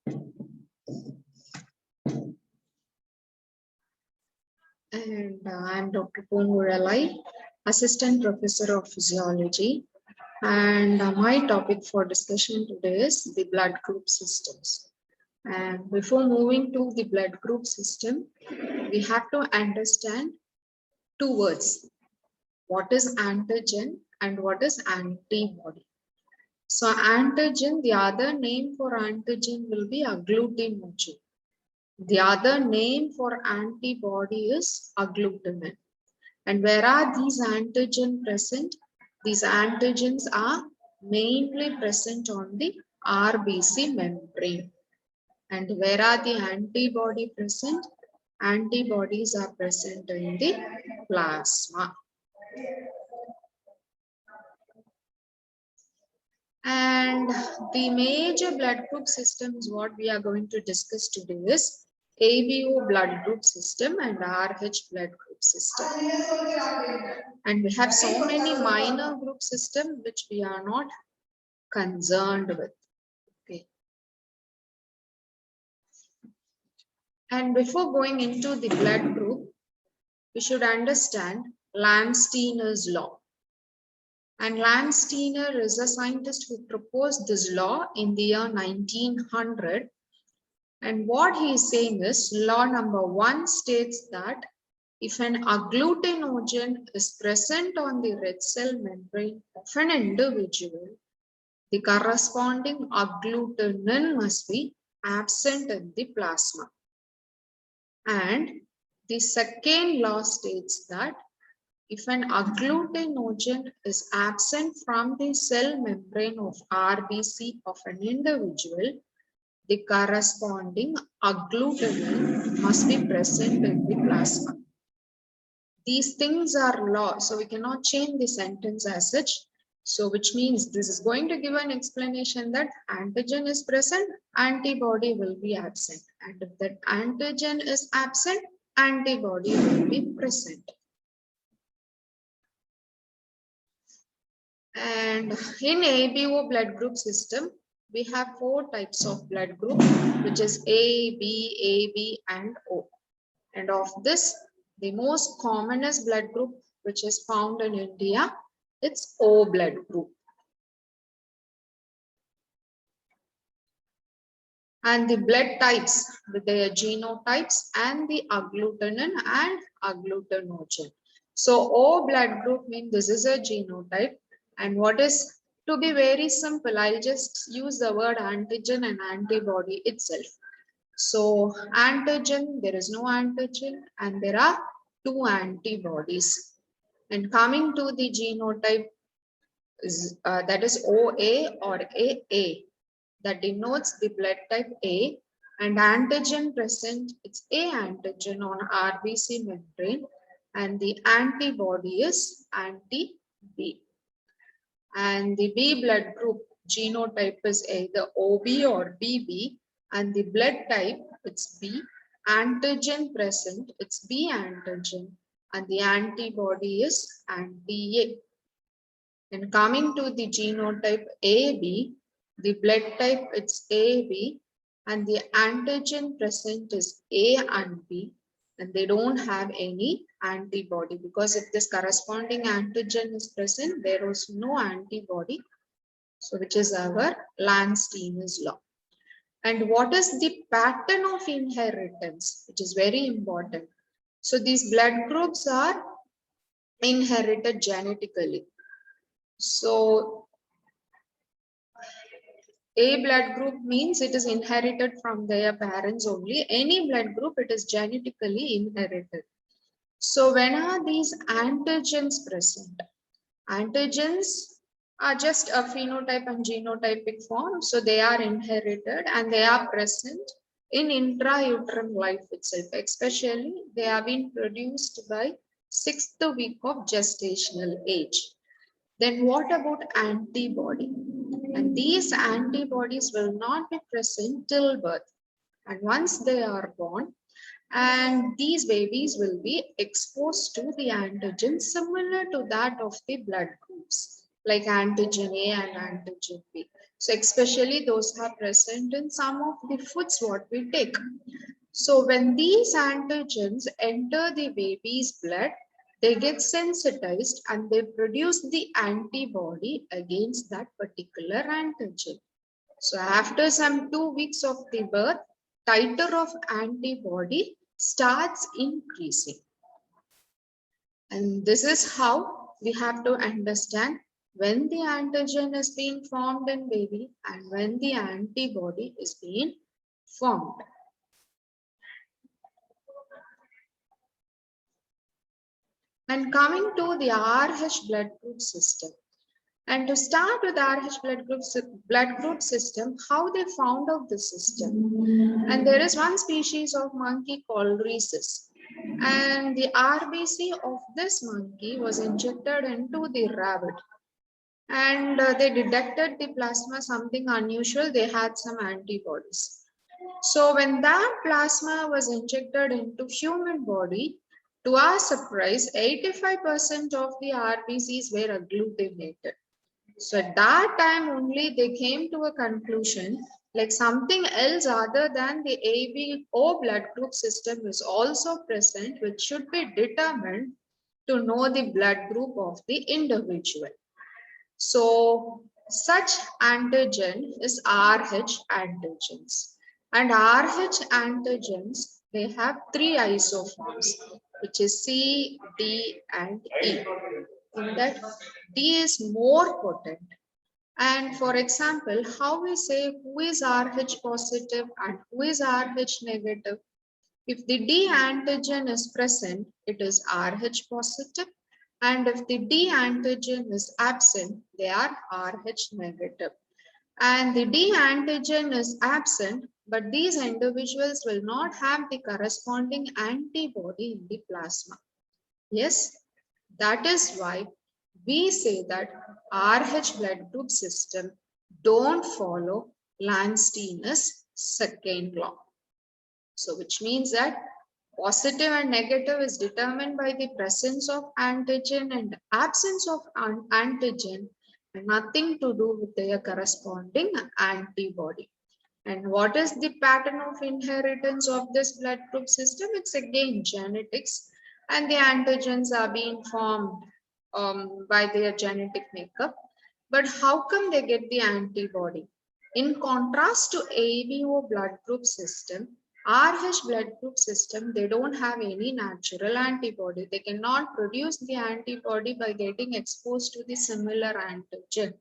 And I'm Dr. Poonguzhalai, Assistant Professor of Physiology. And my topic for discussion today is the blood group systems. And before moving to the blood group system, we have to understand two words. What is antigen and what is antibody? So antigen, the other name for antigen will be agglutinogen. The other name for antibody is agglutinin. And where are these antigens present? These antigens are mainly present on the RBC membrane. And where are the antibody present? Antibodies are present in the plasma. And the major blood group systems what we are going to discuss today is ABO blood group system and RH blood group system. And we have so many minor group systems which we are not concerned with. Okay. And before going into the blood group, we should understand Landsteiner's law. And Landsteiner is a scientist who proposed this law in the year 1900. And what he is saying is, law number 1 states that if an agglutinogen is present on the red cell membrane of an individual, the corresponding agglutinin must be absent in the plasma. And the second law states that if an agglutinogen is absent from the cell membrane of RBC of an individual, the corresponding agglutinin must be present in the plasma. These things are law, so we cannot change the sentence as such. So which means this is going to give an explanation that antigen is present, antibody will be absent. And if that antigen is absent, antibody will be present. And in ABO blood group system, we have 4 types of blood group, which is A, B, AB, and O. And of this, the most commonest blood group, which is found in India, it's O blood group. And the blood types with their genotypes and the agglutinin and agglutinogen. So O blood group means this is a genotype. And what is, to be very simple, I'll just use the word antigen and antibody itself. So antigen, there is no antigen and there are 2 antibodies. And coming to the genotype, that is OA or AA, that denotes the blood type A, and antigen present, it's A antigen on RBC membrane, and the antibody is anti-B. And the B blood group genotype is either OB or BB, and the blood type, it's B. Antigen present, it's B antigen, and the antibody is anti-A. And coming to the genotype AB, the blood type, it's AB, and the antigen present is A and B, and they don't have any antibody, because if this corresponding antigen is present, there is no antibody. So which is our Landsteiner's law. And what is the pattern of inheritance, which is very important. So these blood groups are inherited genetically. So A blood group means it is inherited from their parents only. Any blood group, it is genetically inherited. So when are these antigens present? Antigens are just a phenotype and genotypic form. So they are inherited and they are present in intrauterine life itself. Especially they have been produced by 6th week of gestational age. Then what about antibody? And these antibodies will not be present till birth. And once they are born, and these babies will be exposed to the antigen similar to that of the blood groups, like antigen A and antigen B. So especially those are present in some of the foods what we take. So when these antigens enter the baby's blood, they get sensitized and they produce the antibody against that particular antigen. So after some 2 weeks of the birth, titer of antibody starts increasing. And this is how we have to understand when the antigen is being formed in baby and when the antibody is being formed. And coming to the RH blood group system. And to start with RH blood group system, how they found out the system. And there is one species of monkey called rhesus. And the RBC of this monkey was injected into the rabbit. And they detected the plasma something unusual. They had some antibodies. So when that plasma was injected into human body, to our surprise, 85% of the RBCs were agglutinated. So at that time only they came to a conclusion like something else other than the ABO blood group system is also present, which should be determined to know the blood group of the individual. So such antigen is RH antigens. And RH antigens, they have three isoforms, which is C, D, and E. In that, D is more potent. And for example, how we say who is RH positive and who is RH negative. If the D antigen is present, it is RH positive. And if the D antigen is absent, they are RH negative. And the D antigen is absent, but these individuals will not have the corresponding antibody in the plasma. Yes, that is why we say that RH blood group system don't follow Landsteiner's second law. So which means that positive and negative is determined by the presence of antigen and absence of antigen, and nothing to do with their corresponding antibody. And what is the pattern of inheritance of this blood group system? It's again genetics, and the antigens are being formed by their genetic makeup. But how come they get the antibody? In contrast to ABO blood group system, RH blood group system, they don't have any natural antibody. They cannot produce the antibody by getting exposed to the similar antigen.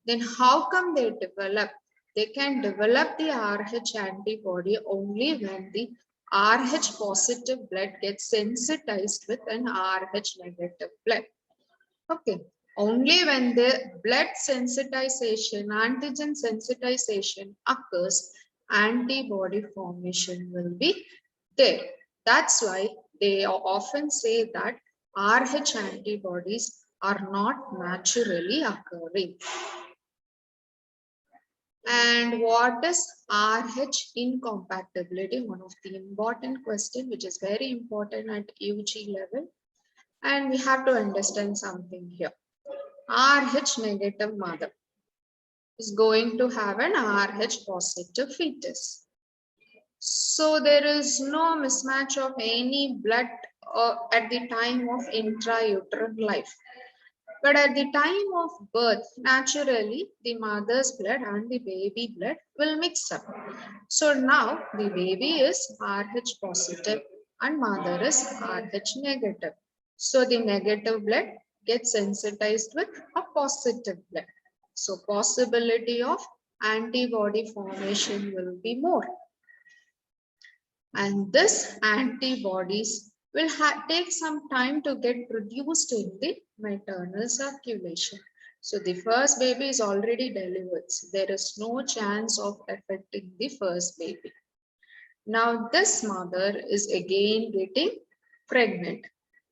Then how come they develop? They can develop the RH antibody only when the RH positive blood gets sensitized with an RH negative blood. Okay, only when the blood sensitization, antigen sensitization occurs, antibody formation will be there. That's why they often say that RH antibodies are not naturally occurring. And what is RH incompatibility? One of the important questions which is very important at UG level. And we have to understand something here. RH negative mother is going to have an RH positive fetus. So there is no mismatch of any blood at the time of intrauterine life. But at the time of birth, naturally, the mother's blood and the baby blood will mix up. So now the baby is RH positive and mother is RH negative. So the negative blood gets sensitized with a positive blood. So possibility of antibody formation will be more. And this antibodies will take some time to get produced in the maternal circulation. So the first baby is already delivered. So there is no chance of affecting the first baby. Now this mother is again getting pregnant.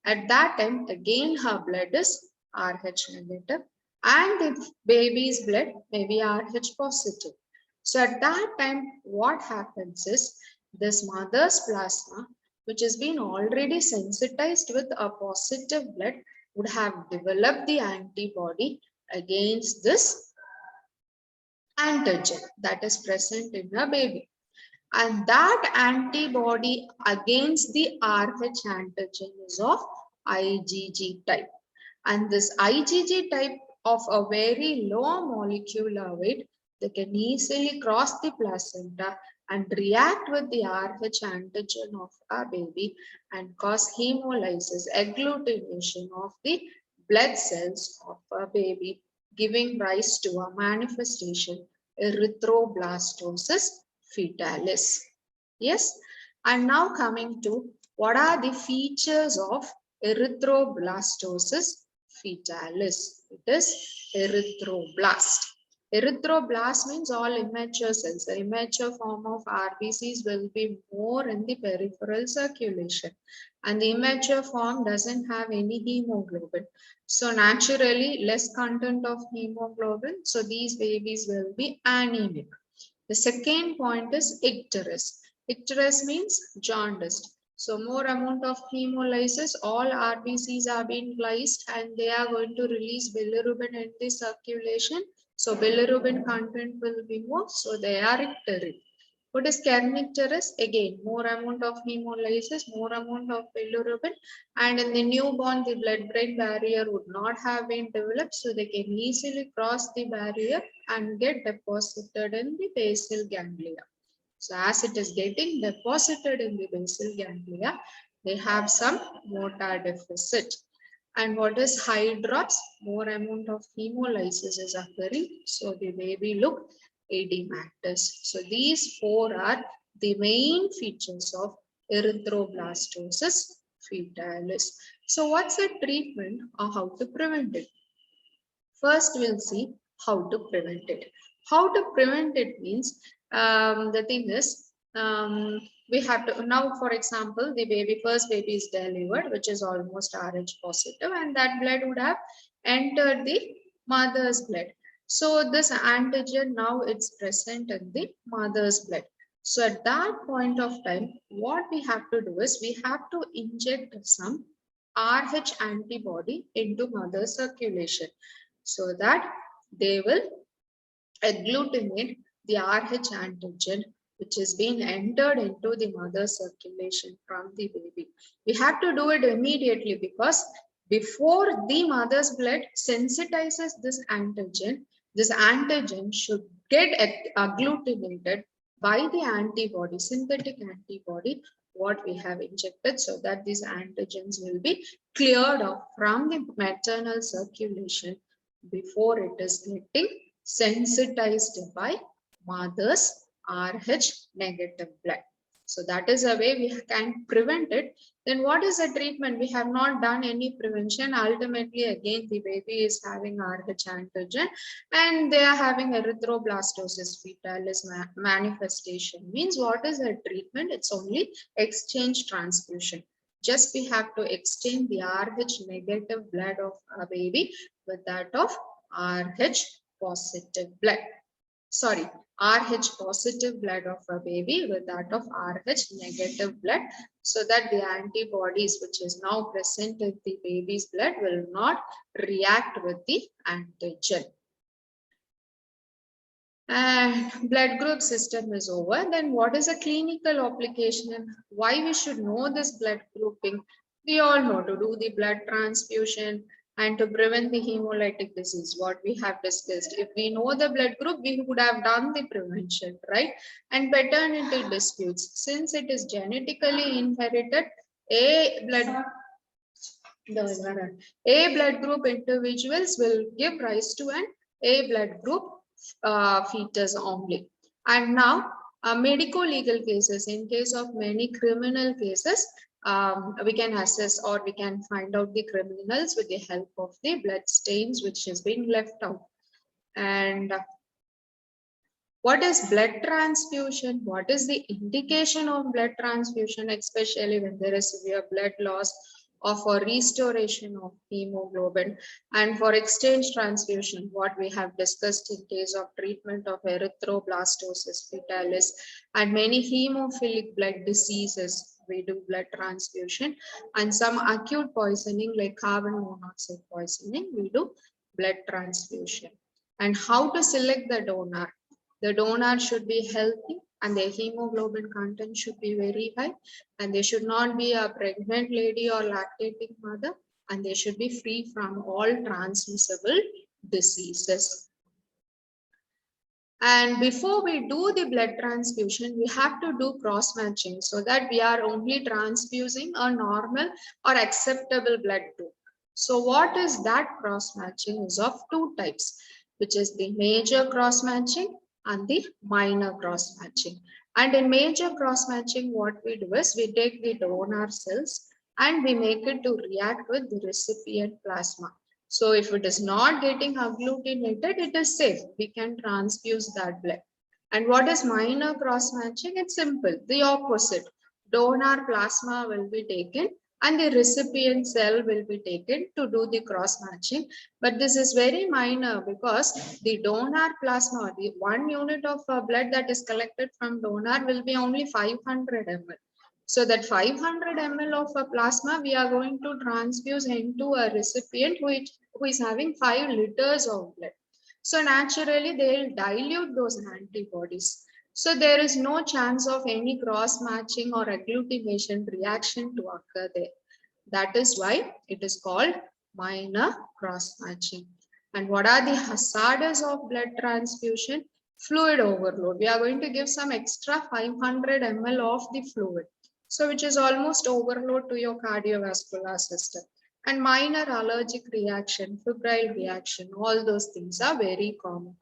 At that time, again her blood is RH negative and the baby's blood may be RH positive. So at that time, what happens is this mother's plasma, which has been already sensitized with a positive blood, would have developed the antibody against this antigen that is present in a baby. And that antibody against the RH antigen is of IgG type. And this IgG type of a very low molecular weight, they can easily cross the placenta and react with the RH antigen of a baby and cause hemolysis, agglutination of the blood cells of a baby, giving rise to a manifestation, erythroblastosis fetalis. Yes, and now coming to what are the features of erythroblastosis fetalis? It is erythroblast. Erythroblast means all immature cells. The immature form of RBCs will be more in the peripheral circulation, and the immature form doesn't have any hemoglobin. So naturally, less content of hemoglobin. So these babies will be anemic. The second point is icterus. Icterus means jaundiced. So more amount of hemolysis, all RBCs are being lysed and they are going to release bilirubin in the circulation. So bilirubin content will be more, so they are icteric. What is kernicterus? Again, more amount of hemolysis, more amount of bilirubin, and in the newborn, the blood-brain barrier would not have been developed, so they can easily cross the barrier and get deposited in the basal ganglia. So as it is getting deposited in the basal ganglia, they have some motor deficit. And what is hydrops? More amount of hemolysis is occurring, so the baby look edematous. So these four are the main features of erythroblastosis fetalis. So what's the treatment or how to prevent it? First, we'll see how to prevent it. How to prevent it means the thing is we have to now, for example, the first baby is delivered, which is almost Rh positive, and that blood would have entered the mother's blood. So this antigen now it's present in the mother's blood. So at that point of time, what we have to do is we have to inject some Rh antibody into mother's circulation, so that they will agglutinate the RH antigen which has been entered into the mother's circulation from the baby. We have to do it immediately because before the mother's blood sensitizes this antigen should get agglutinated by the antibody, synthetic antibody, what we have injected, so that these antigens will be cleared off from the maternal circulation before it is getting sensitized by mother's Rh negative blood. So that is a way we can prevent it. Then what is the treatment? We have not done any prevention. Ultimately, again, the baby is having Rh antigen and they are having erythroblastosis fetalis manifestation. Means what is the treatment? It's only exchange transfusion. Just we have to exchange the Rh negative blood of a baby with that of Rh positive blood. Sorry, Rh positive blood of a baby with that of Rh negative blood, so that the antibodies which is now present in the baby's blood will not react with the antigen. And blood group system is over. Then what is a clinical application and why we should know this blood grouping? We all know to do the blood transfusion and to prevent the hemolytic disease, what we have discussed. If we know the blood group, we would have done the prevention, right? And paternity disputes, since it is genetically inherited, A blood group individuals will give rise to an A blood group fetus only. And now medico-legal cases, in case of many criminal cases, we can assess or we can find out the criminals with the help of the blood stains which has been left out. And what is blood transfusion? What is the indication of blood transfusion, especially when there is severe blood loss or for restoration of hemoglobin? And for exchange transfusion, what we have discussed in case of treatment of erythroblastosis fetalis and many hemophilic blood diseases, we do blood transfusion, and some acute poisoning like carbon monoxide poisoning, we do blood transfusion. And how to select the donor? The donor should be healthy and their hemoglobin content should be very high, and they should not be a pregnant lady or lactating mother, and they should be free from all transmissible diseases. And before we do the blood transfusion, we have to do cross matching so that we are only transfusing a normal or acceptable blood group. So what is that cross matching is of two types, which is the major cross matching and the minor cross matching. And in major cross matching, what we do is we take the donor cells and we make it to react with the recipient plasma. So if it is not getting agglutinated, it is safe. We can transfuse that blood. And what is minor cross matching? It's simple, the opposite. Donor plasma will be taken and the recipient cell will be taken to do the cross matching. But this is very minor because the donor plasma, the 1 unit of blood that is collected from donor will be only 500 ml. So that 500 ml of a plasma we are going to transfuse into a recipient who is having 5 liters of blood. So naturally they will dilute those antibodies. So there is no chance of any cross matching or agglutination reaction to occur there. That is why it is called minor cross matching. And what are the hazards of blood transfusion? Fluid overload. We are going to give some extra 500 ml of the fluid. So which is almost overload to your cardiovascular system. And minor allergic reaction, febrile reaction, all those things are very common.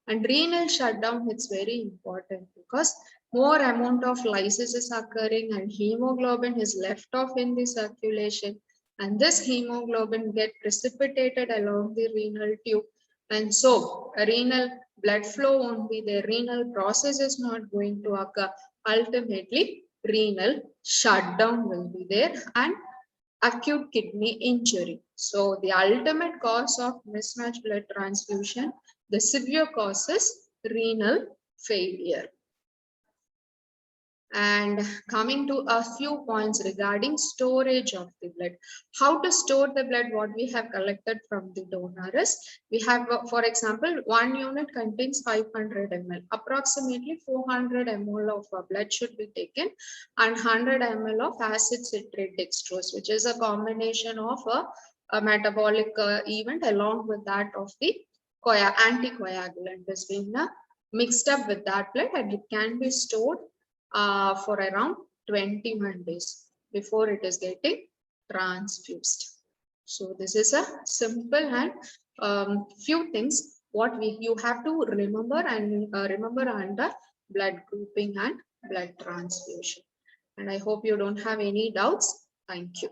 And renal shutdown, it's very important because more amount of lysis is occurring and hemoglobin is left off in the circulation. And this hemoglobin get precipitated along the renal tube. And so renal blood flow won't be there. Renal process is not going to occur. Ultimately, renal shutdown will be there and acute kidney injury. So the ultimate cause of mismatched blood transfusion, the severe cause is renal failure. And coming to a few points regarding storage of the blood. How to store the blood what we have collected from the donor is, we have, for example, 1 unit contains 500 ml. Approximately 400 ml of blood should be taken and 100 ml of acid citrate dextrose, which is a combination of a metabolic event along with that of the anticoagulant is being mixed up with that blood, and it can be stored for around 21 days before it is getting transfused. So this is a simple and few things what you have to remember and remember under blood grouping and blood transfusion. And I hope you don't have any doubts. Thank you.